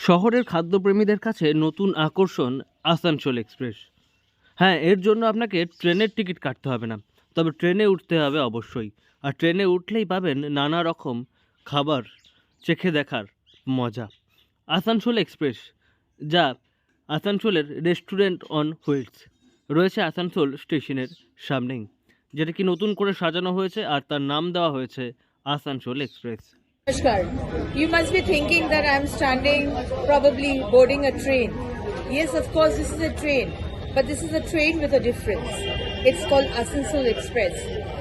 শহরের খাদ্যপ্রেমীদের কাছে নতুন আকর্ষণ আসানসোল এক্সপ্রেস। হ্যাঁ, এর জন্য আপনাকে ট্রেনের টিকিট কাটতে হবে না, তবে ট্রেনে উঠতে হবে অবশ্যই। আর ট্রেনে উঠলেই পাবেন নানা রকম খাবার চেখে দেখার মজা। আসানসোল এক্সপ্রেস, যা আসানসোলের রেস্টুরেন্ট অন হুইলস, রয়েছে আসানসোল স্টেশনের সামনেই, যেটা কি নতুন করে সাজানো হয়েছে আর তার নাম দেওয়া হয়েছে Asansol express. Namaskar. You must be thinking that I'm standing, probably boarding a train. Yes, of course, this is a train, but this is a train with a difference. It's called Asansol Express,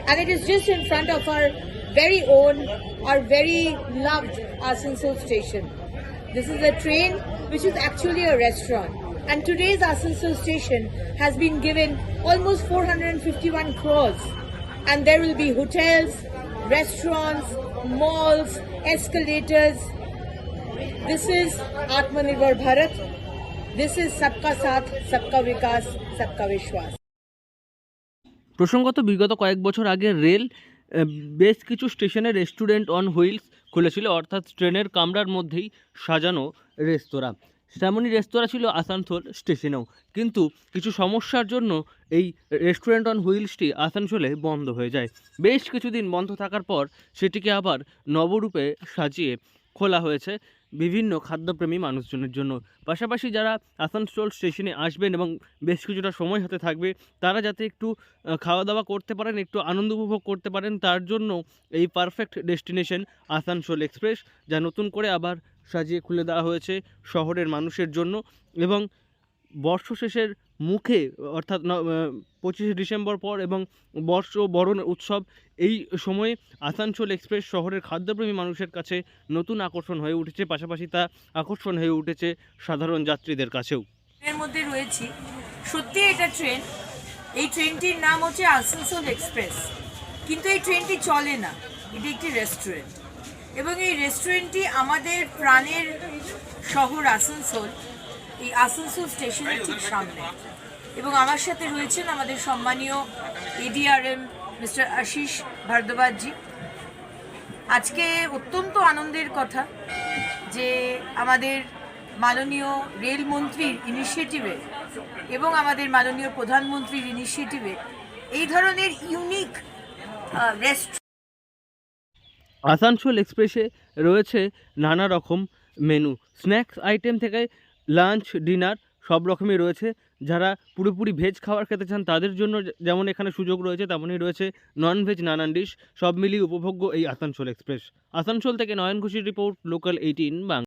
and it is just in front of our very own, our very loved Asansol station. This is a train which is actually a restaurant, and today's Asansol station has been given almost 451 crores, and there will be hotels, restaurants, malls, escalators. This is Atmanirbhar Bharat. This is Sabka Saath, Sabka Vikas, Sabka Vishwas. প্রসঙ্গত বিগত কয়েক বছর আগে rail বেশ কিছু স্টেশনে restaurant on wheels খুলেছিল, অর্থাৎ ট্রেনের কামরার মধ্যেই সাজানো রেস্তোরাঁ। তেমনই রেস্তোরাঁ ছিল আসানসোল স্টেশনেও, কিন্তু কিছু সমস্যার জন্য এই রেস্টুরেন্ট অন হুইলসটি আসানসোলে বন্ধ হয়ে যায়। বেশ কিছুদিন বন্ধ থাকার পর সেটিকে আবার নবরূপে সাজিয়ে খোলা হয়েছে বিভিন্ন খাদ্যপ্রেমী মানুষজনের জন্য। পাশাপাশি যারা আসানসোল স্টেশনে আসবেন এবং বেশ কিছুটা সময় হাতে থাকবে, তারা যাতে একটু খাওয়া দাওয়া করতে পারেন, একটু আনন্দ উপভোগ করতে পারেন, তার জন্য এই পারফেক্ট ডেস্টিনেশন আসানসোল এক্সপ্রেস, যা নতুন করে আবার সাজিয়ে খুলে দেওয়া হয়েছে শহরের মানুষের জন্য। এবং বর্ষ শেষের মুখে, অর্থাৎ 25শে ডিসেম্বর পর এবং বর্ষ বরণ উৎসব, এই সময়ে আসানসোল এক্সপ্রেস শহরের খাদ্যপ্রেমী মানুষের কাছে নতুন আকর্ষণ হয়ে উঠেছে, পাশাপাশি তা আকর্ষণ হয়ে উঠেছে সাধারণ যাত্রীদের কাছেও। এর মধ্যে রয়েছি, সত্যি এটা ট্রেন। এই ট্রেনটির নাম হচ্ছে আসানসোল এক্সপ্রেস, কিন্তু এই ট্রেনটি চলে না, এটি একটি রেস্টুরেন্ট। এবং এই রেস্টুরেন্টটি আমাদের প্রাণের শহর আসানসোল, এই আসানসোল স্টেশনের ঠিক সামনে। এবং আমার সাথে রয়েছেন আমাদের সম্মানীয় এডিআরএম মিস্টার আশিস ভারদ্বাজজি। আজকে অত্যন্ত আনন্দের কথা যে আমাদের মাননীয় রেলমন্ত্রীর ইনিশিয়েটিভে এবং আমাদের মাননীয় প্রধানমন্ত্রীর ইনিশিয়েটিভে এই ধরনের ইউনিক আসানসোল এক্সপ্রেসে রয়েছে নানা রকম মেনু, স্ন্যাক্স আইটেম থেকে লাঞ্চ, ডিনার সব রকমই রয়েছে। যারা পুরোপুরি ভেজ খাবার খেতে চান তাদের জন্য যেমন এখানে সুযোগ রয়েছে, তেমনই রয়েছে নন ভেজ নানান ডিশ, সব মিলিয়ে উপভোগ্য এই আসানসোল এক্সপ্রেস। আসানসোল থেকে নয়ন ঘোষের রিপোর্ট, লোকাল 18 বাংলা।